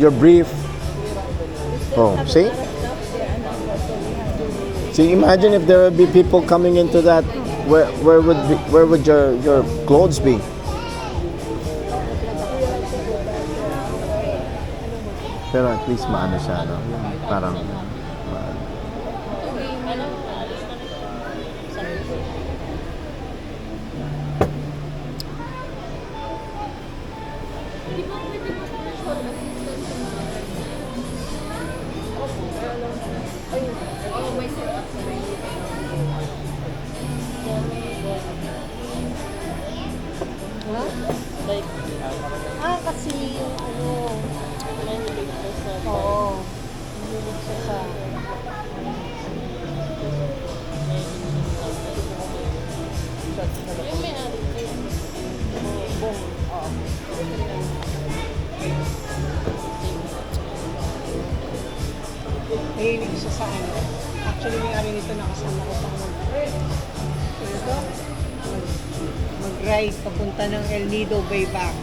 Your brief. Oh, see? See, imagine if there would be people coming into that. Where would your clothes be? Pero at least maano siya, no? Parang Kasi yung oo. Mahilig siya sa... Yung may ano, bong. Oo. Mahilig siya sa ano. Actually, may ari nito nakasama ko pang mag-ride papunta ng El Nido Bayback.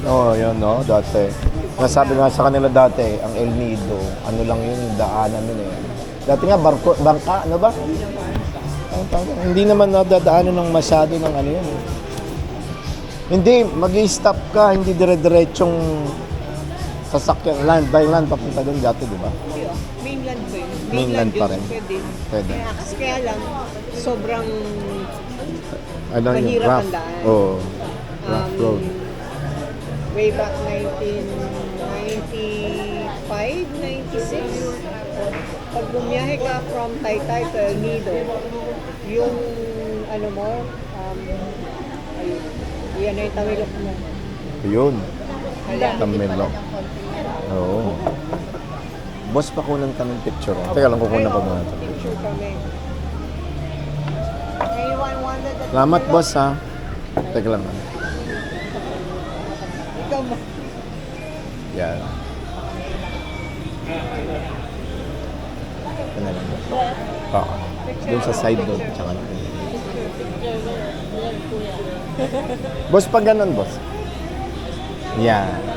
oh, yun, no? Dati. Nasabi nga sa kanila dati, ang El Nido, ano lang yun, yung daanan nun eh. Dati nga, bangka, ano ba? Hindi naman nadadaanan ng masyado ng ano yun eh. Hindi, mag-i-stop ka, hindi dire-diretsong sasakyan, land by land, papunta doon dati, di ba? Mainland ba yun? Mainland pa yun, rin. Pwede. Kaya lang, sobrang Ano yun, mahirap rough. ang daan. Oo, rough road. Way back 1995, 96, pag bumiyahe ka from Taytay to El Nido, yung ano mo, yan na yung Tamilok mo. Yun, Ayan. Tamilok. Oo. Boss, pakunan ka ng picture. Teka lang, kukunan pa muna. Picture kami. Salamat, boss, ha? Teka lang. Ikaw mo. Yan. Ito na lang. Oo. Doon sa side doon. Tsaka na. Boss, pag ganun, boss. Yan.